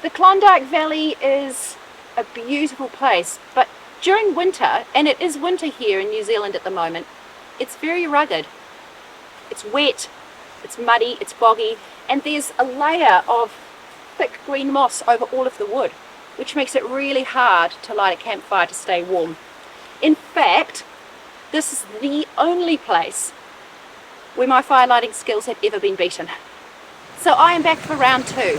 The Klondyke Valley is a beautiful place, but during winter, and it is winter here in New Zealand at the moment, it's very rugged. It's wet, it's muddy, it's boggy, and there's a layer of thick green moss over all of the wood, which makes it really hard to light a campfire to stay warm. In fact, this is the only place where my fire lighting skills have ever been beaten. So I am back for round 2.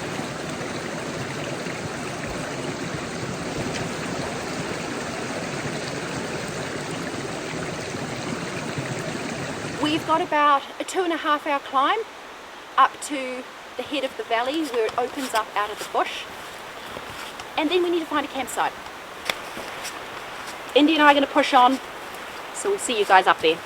We've got about a 2.5 hour climb up to the head of the valley where it opens up out of the bush, and then we need to find a campsite. Indi and I are going to push on, so we'll see you guys up there.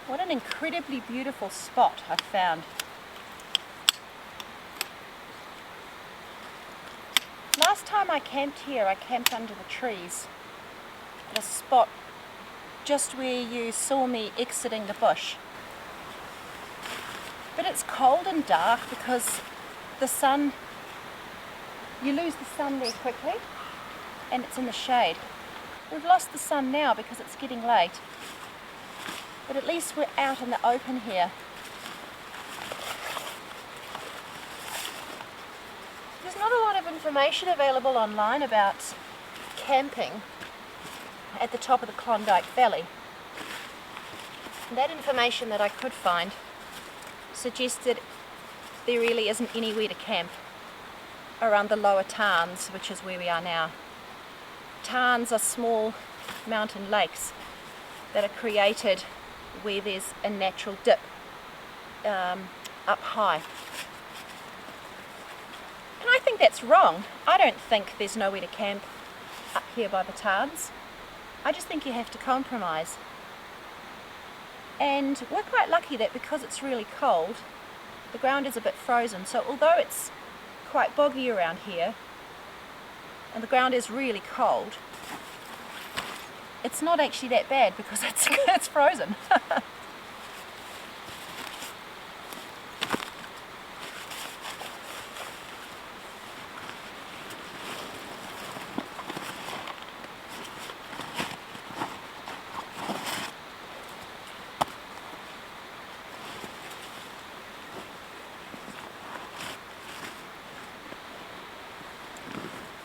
What an incredibly beautiful spot I've found. Last time I camped here, I camped under the trees at a spot just where you saw me exiting the bush. But it's cold and dark because the sun, you lose the sun there quickly, and it's in the shade. We've lost the sun now because it's getting late. But at least we're out in the open here. There's not a lot of information available online about camping at the top of the Klondyke Valley. And that information that I could find suggested there really isn't anywhere to camp around the lower tarns, which is where we are now. Tarns are small mountain lakes that are created where there's a natural dip up high. And I think that's wrong. I don't think there's nowhere to camp up here by the tarns. I just think you have to compromise. And we're quite lucky that because it's really cold, the ground is a bit frozen, so although it's quite boggy around here and the ground is really cold, it's not actually that bad because it's frozen.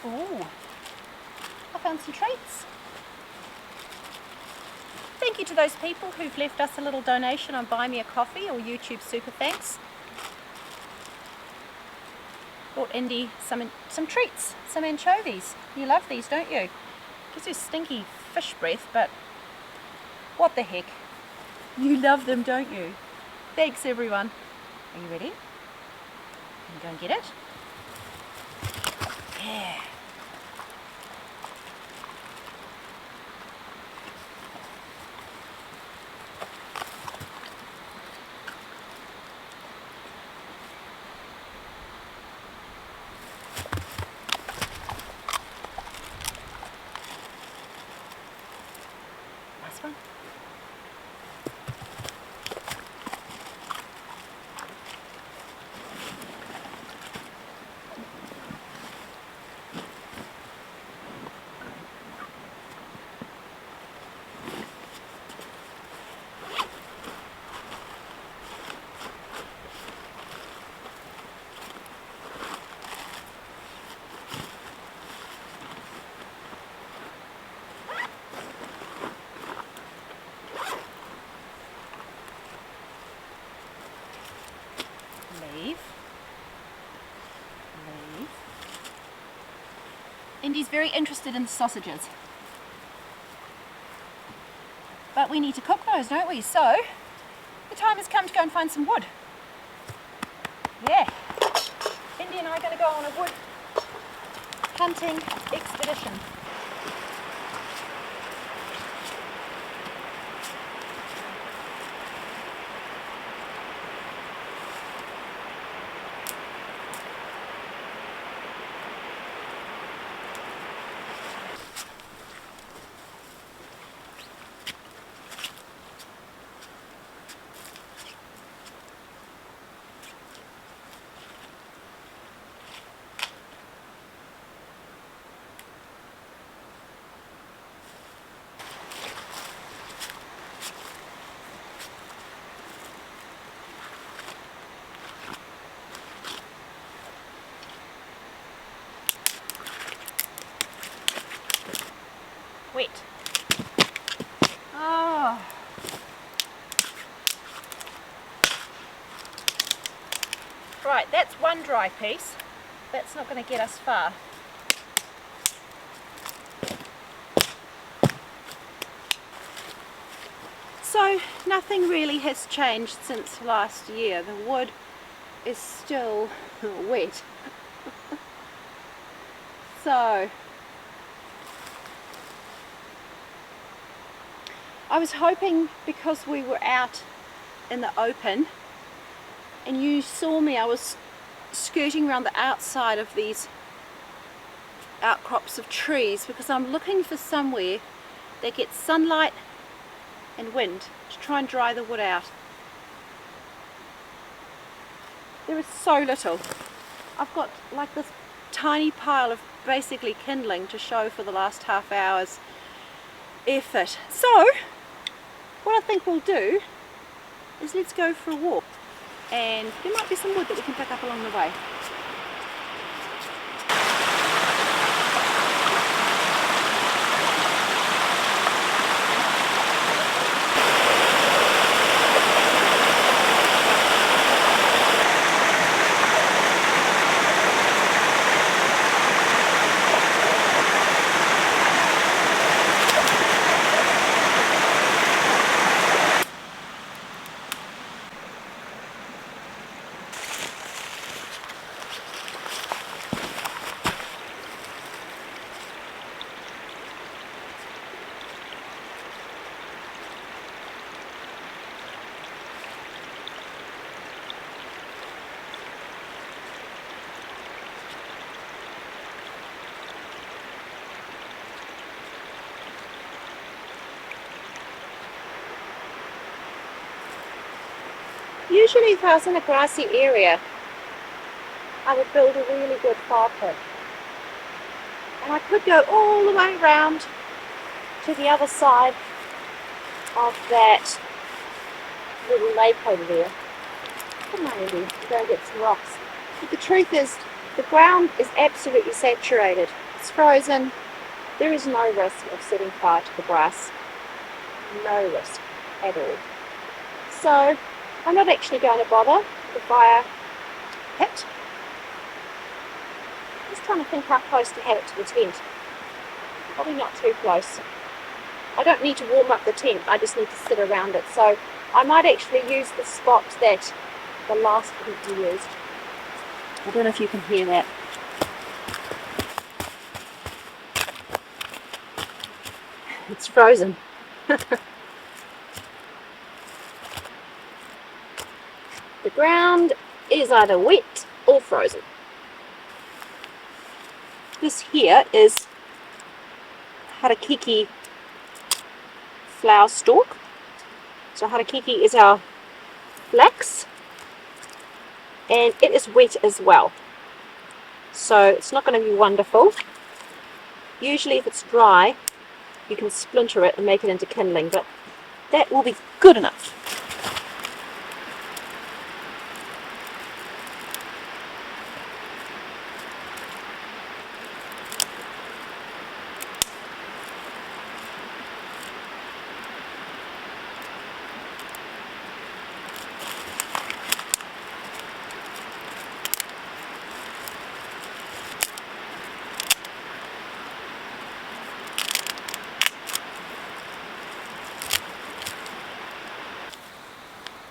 Ooh, I found some treats. Thank you to those people who've left us a little donation on Buy Me a Coffee or YouTube Super Thanks. Bought Indi some treats, some anchovies. You love these, don't you? Gives you stinky fish breath, but what the heck? You love them, don't you? Thanks everyone. Are you ready? Can you go and get it? Yeah. Nice one. Leave. Indi's very interested in sausages. But we need to cook those, don't we? So, the time has come to go and find some wood. Yeah. Indi and I are going to go on a wood hunting expedition. Wet. Oh. Right, that's one dry piece. That's not going to get us far. So nothing really has changed since last year. The wood is still wet. So I was hoping, because we were out in the open and you saw me, I was skirting around the outside of these outcrops of trees because I'm looking for somewhere that gets sunlight and wind to try and dry the wood out. There is so little. I've got like this tiny pile of basically kindling to show for the last half hour's effort. So what I think we'll do is let's go for a walk, and there might be some wood that we can pick up along the way. Usually if I was in a grassy area, I would build a really good fire pit. And I could go all the way around to the other side of that little lake over there. Come on, Indi, go and get some rocks. But the truth is, the ground is absolutely saturated. It's frozen. There is no risk of setting fire to the grass. No risk at all. So I'm not actually going to bother with the fire pit. Just trying to think how close to have it to the tent. Probably not too close. I don't need to warm up the tent, I just need to sit around it. So I might actually use the spot that the last people used. I don't know if you can hear that. It's frozen. The ground is either wet or frozen. This here is harakeke flower stalk. So harakeke is our flax, and it is wet as well. So it's not going to be wonderful. Usually if it's dry, you can splinter it and make it into kindling, but that will be good enough.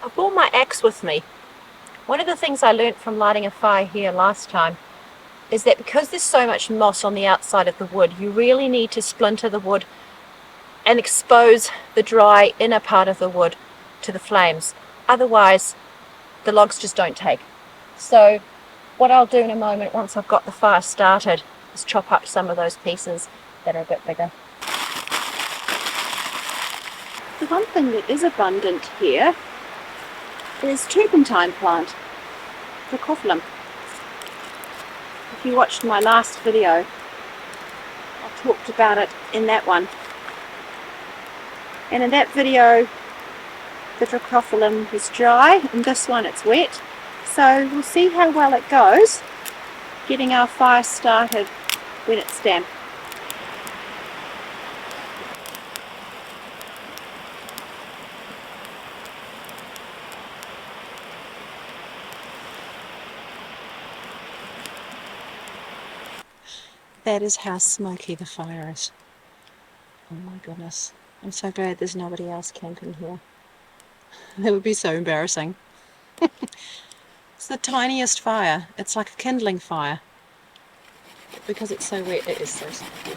I brought my axe with me. One of the things I learnt from lighting a fire here last time is that because there's so much moss on the outside of the wood, you really need to splinter the wood and expose the dry inner part of the wood to the flames. Otherwise, the logs just don't take. So what I'll do in a moment, once I've got the fire started, is chop up some of those pieces that are a bit bigger. The one thing that is abundant here is turpentine plant, the cofflum. If you watched my last video, I talked about it in that one. And in that video, the dracophyllum is dry, and this one it's wet. So we'll see how well it goes getting our fire started when it's damp. That is how smoky the fire is. Oh my goodness. I'm so glad there's nobody else camping here. That would be so embarrassing. It's the tiniest fire. It's like a kindling fire. But because it's so wet, it is so smoky.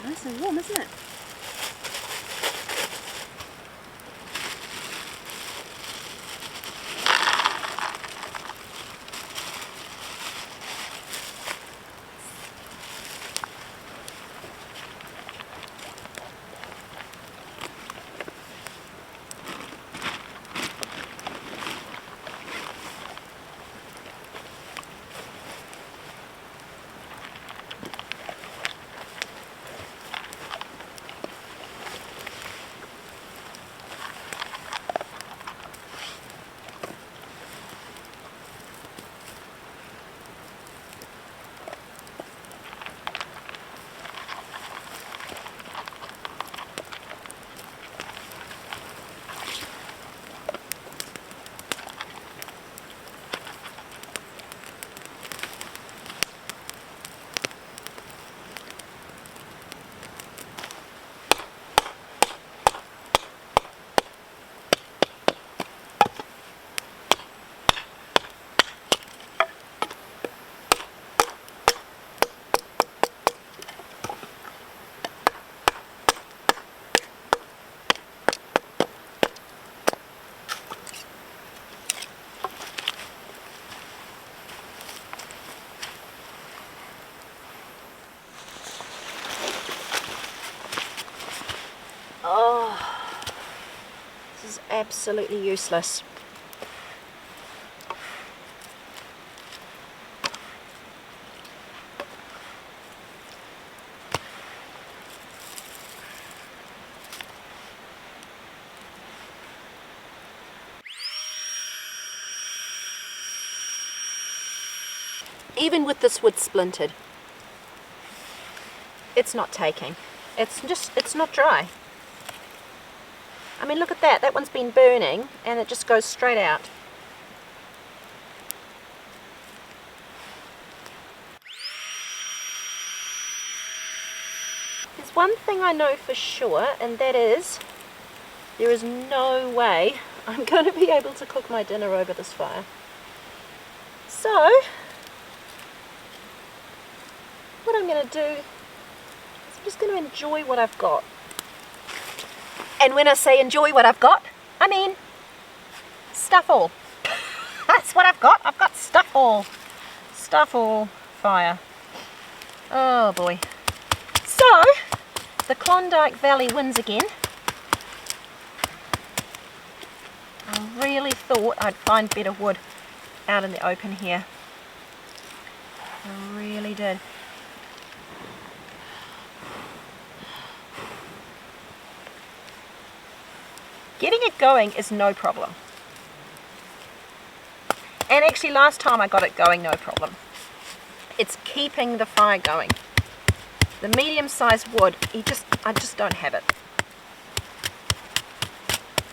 Nice and warm, isn't it? absolutely useless. Even with this wood splintered, it's not taking. It's not dry. I mean, look at that. That one's been burning and it just goes straight out. There's one thing I know for sure, and that is there is no way I'm going to be able to cook my dinner over this fire. So what I'm going to do is I'm just going to enjoy what I've got. And when I say enjoy what I've got, I mean stuff all. That's what I've got. I've got stuff all. Stuff all fire. Oh boy. So, the Klondyke Valley wins again. I really thought I'd find better wood out in the open here. I really did. Getting it going is no problem. And actually last time I got it going, no problem. It's keeping the fire going. The medium-sized wood, I just don't have it.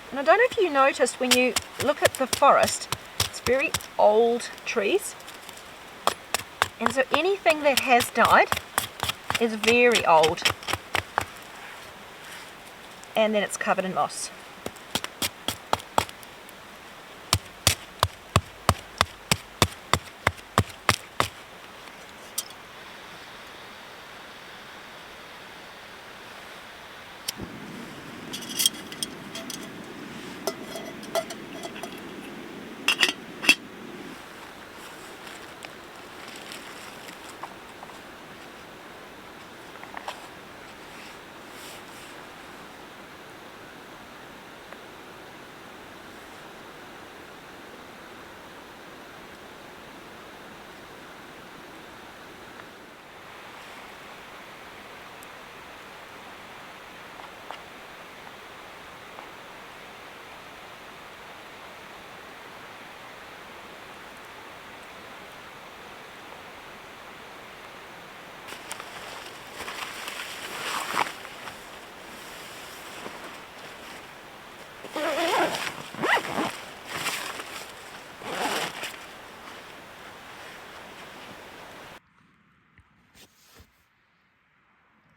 And I don't know if you noticed when you look at the forest, it's very old trees. And so anything that has died is very old. And then it's covered in moss.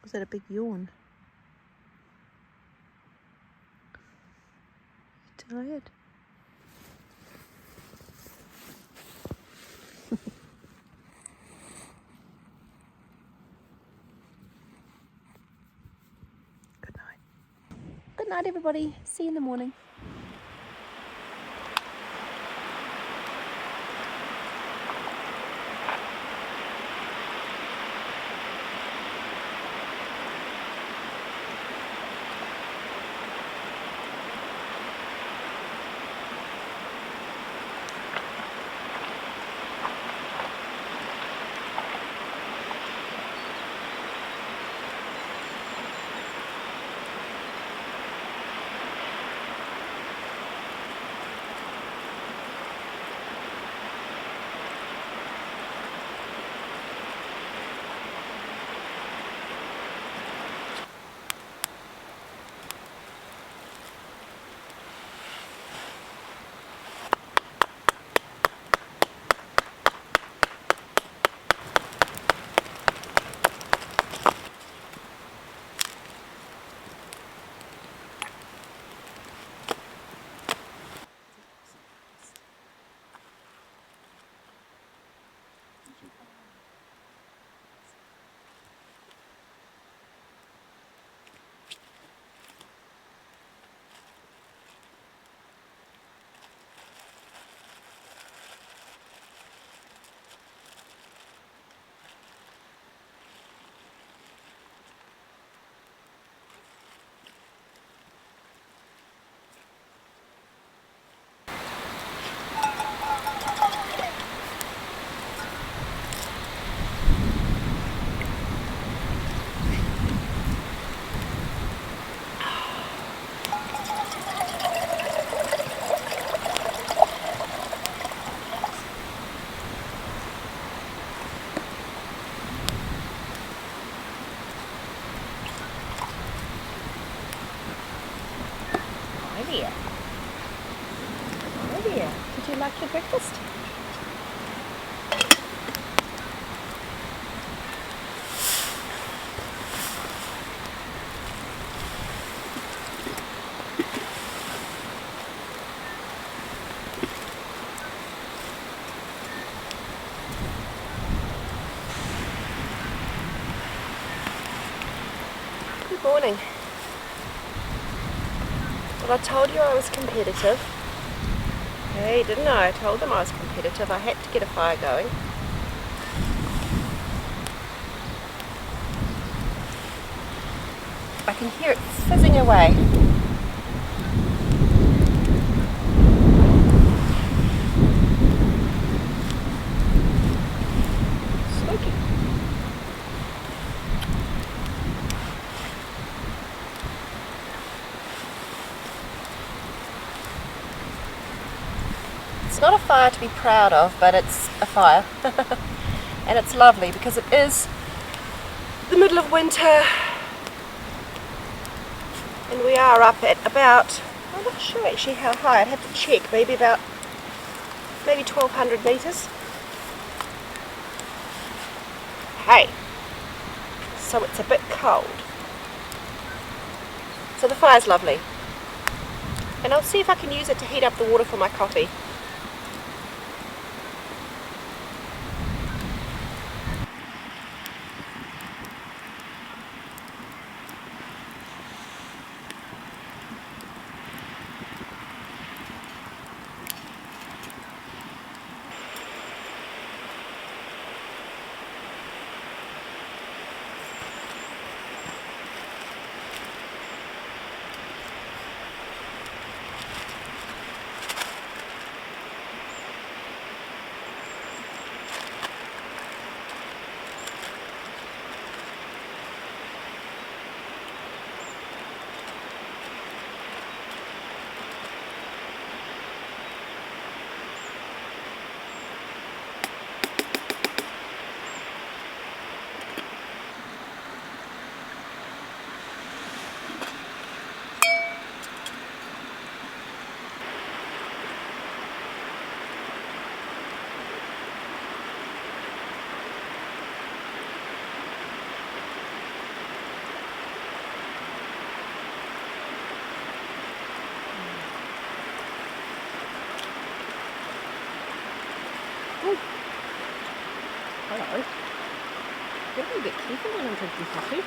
Was that a big yawn? Tired? Good night. Good night, everybody. See you in the morning. taste. Good morning. Well, I told you I was competitive. Hey, didn't I? I told them I was competitive. I had to get a fire going. I can hear it fizzing away. Smoky. It's not a fire to be proud of, but it's a fire. And it's lovely because it is the middle of winter and we are up at about, I'm not sure actually how high, I'd have to check, maybe 1200 metres. Hey, so it's a bit cold. So the fire's lovely. And I'll see if I can use it to heat up the water for my coffee. Hello. You're a bit careful when I'm drinking coffee.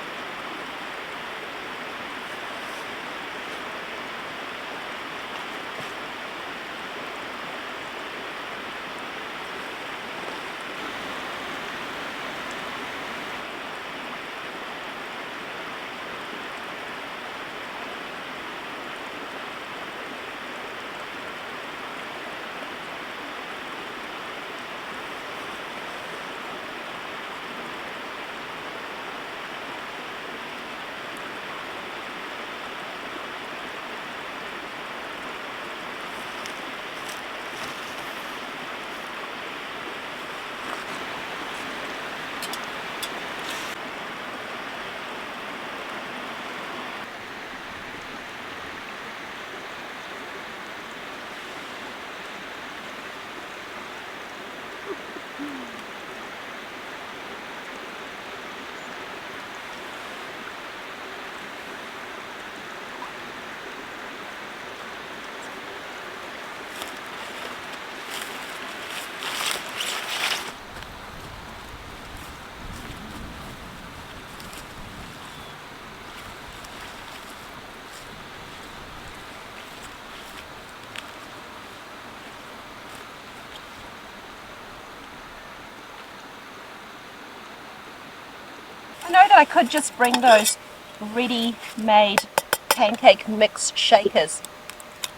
I know that I could just bring those ready-made pancake mix shakers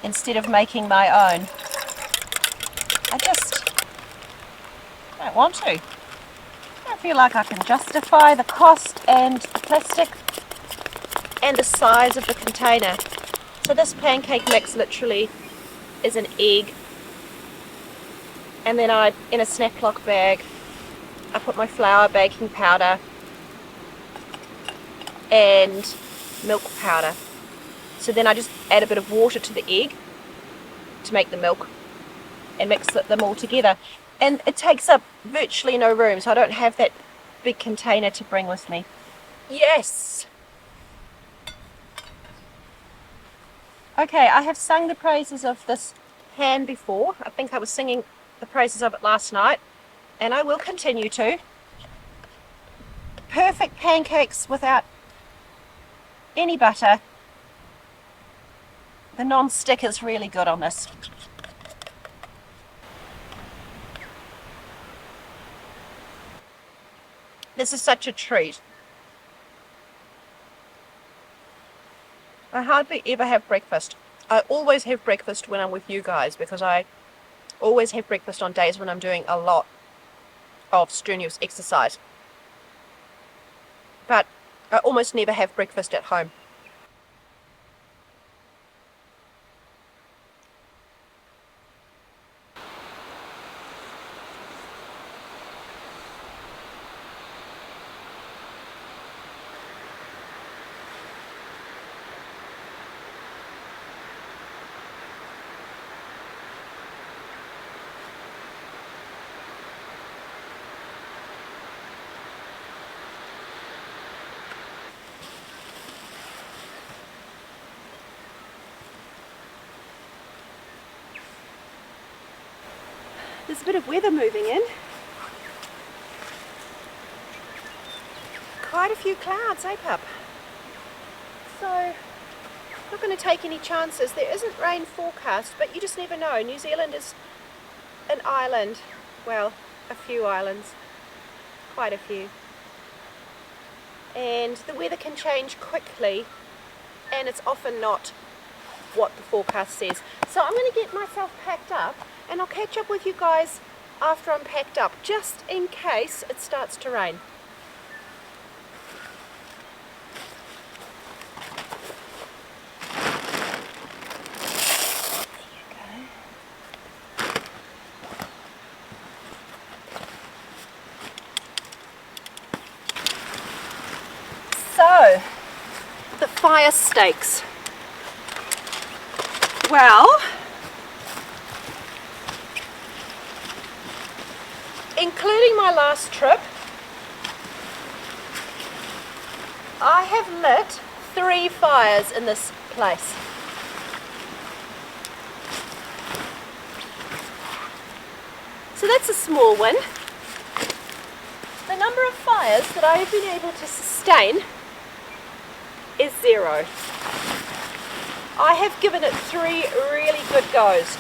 instead of making my own. I just don't want to. I don't feel like I can justify the cost and the plastic and the size of the container. So this pancake mix literally is an egg, and then in a snap lock bag, I put my flour, baking powder and milk powder. So then I just add a bit of water to the egg to make the milk, and mix them all together. And it takes up virtually no room, so I don't have that big container to bring with me. Yes! Okay, I have sung the praises of this pan before. I think I was singing the praises of it last night, and I will continue to. Perfect pancakes without any butter. The non-stick is really good on this. This is such a treat. I hardly ever have breakfast. I always have breakfast when I'm with you guys, because I always have breakfast on days when I'm doing a lot of strenuous exercise. But I almost never have breakfast at home. There's a bit of weather moving in. Quite a few clouds, eh, pup? So, not going to take any chances. There isn't rain forecast, but you just never know. New Zealand is an island. Well, a few islands. Quite a few. And the weather can change quickly, and it's often not what the forecast says. So I'm going to get myself packed up, and I'll catch up with you guys after I'm packed up, just in case it starts to rain. So, the fire stakes. Well, including my last trip, I have lit 3 fires in this place. So that's a small win. The number of fires that I have been able to sustain is 0. I have given it 3 really good goes.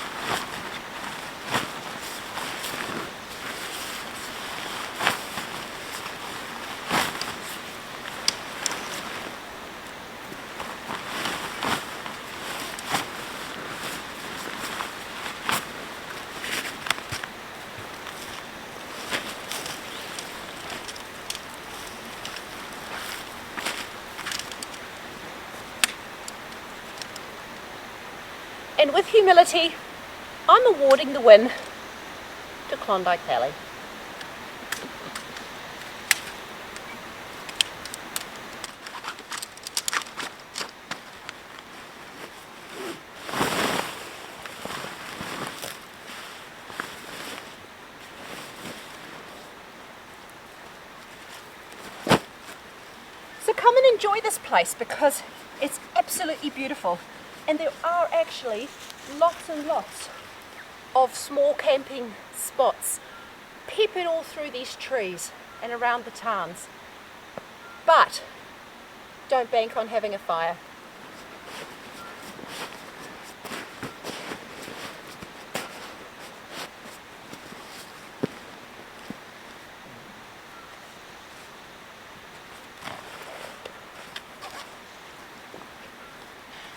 And with humility, I'm awarding the win to Klondyke Valley. So come and enjoy this place, because it's absolutely beautiful. And there are actually lots and lots of small camping spots peppered all through these trees and around the tarns. But don't bank on having a fire.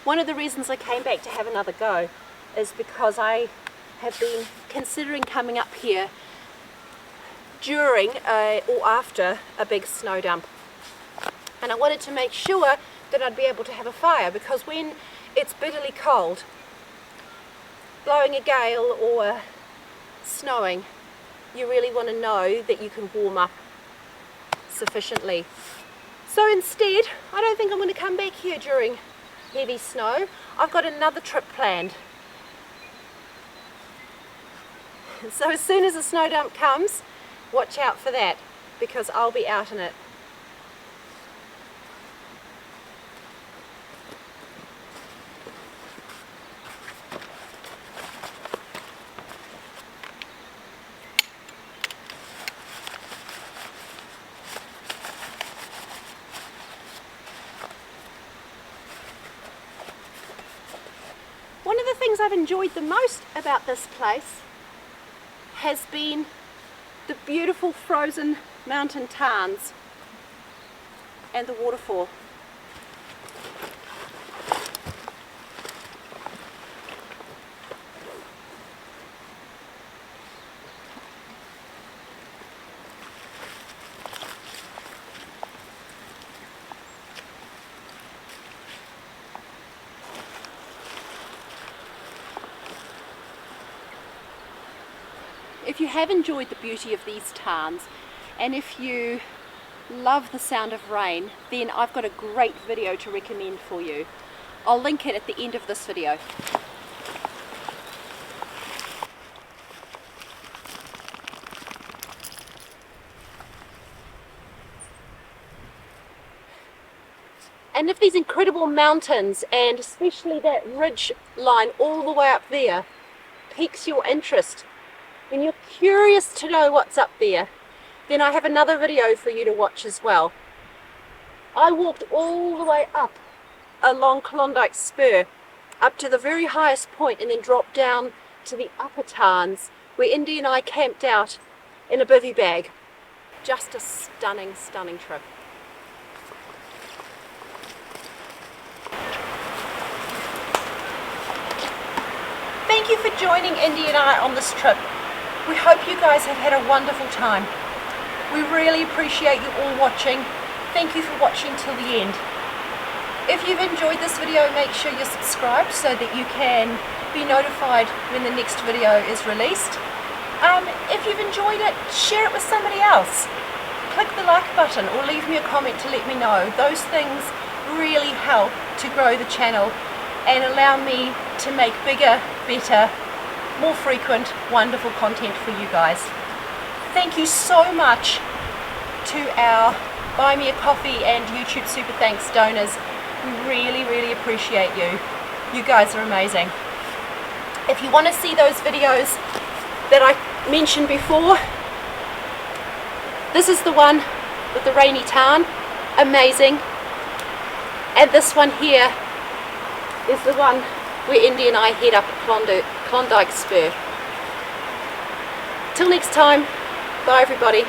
One of the reasons I came back to have another go is because I have been considering coming up here during or after a big snow dump. And I wanted to make sure that I'd be able to have a fire, because when it's bitterly cold, blowing a gale or snowing, you really want to know that you can warm up sufficiently. So instead, I don't think I'm going to come back here during heavy snow. I've got another trip planned. So as soon as the snow dump comes, watch out for that, because I'll be out in it. One of the things I've enjoyed the most about this place has been the beautiful frozen mountain tarns and the waterfall. If you have enjoyed the beauty of these tarns, and if you love the sound of rain, then I've got a great video to recommend for you. I'll link it at the end of this video. And if these incredible mountains, and especially that ridge line all the way up there, piques your interest, when you're curious to know what's up there, then I have another video for you to watch as well. I walked all the way up along Klondyke Spur, up to the very highest point, and then dropped down to the upper tarns, where Indi and I camped out in a bivvy bag. Just a stunning, stunning trip. Thank you for joining Indi and I on this trip. We hope you guys have had a wonderful time. We really appreciate you all watching. Thank you for watching till the end. If you've enjoyed this video, make sure you're subscribed so that you can be notified when the next video is released. If you've enjoyed it, share it with somebody else. Click the like button or leave me a comment to let me know. Those things really help to grow the channel and allow me to make bigger, better, more frequent, wonderful content for you guys. Thank you so much to our Buy Me a Coffee and YouTube Super Thanks donors. We really, really appreciate you. You guys are amazing. If you want to see those videos that I mentioned before, this is the one with the rainy tarn, amazing. And this one here is the one where Indi and I head up at Klondyke Spur. Till next time, bye everybody.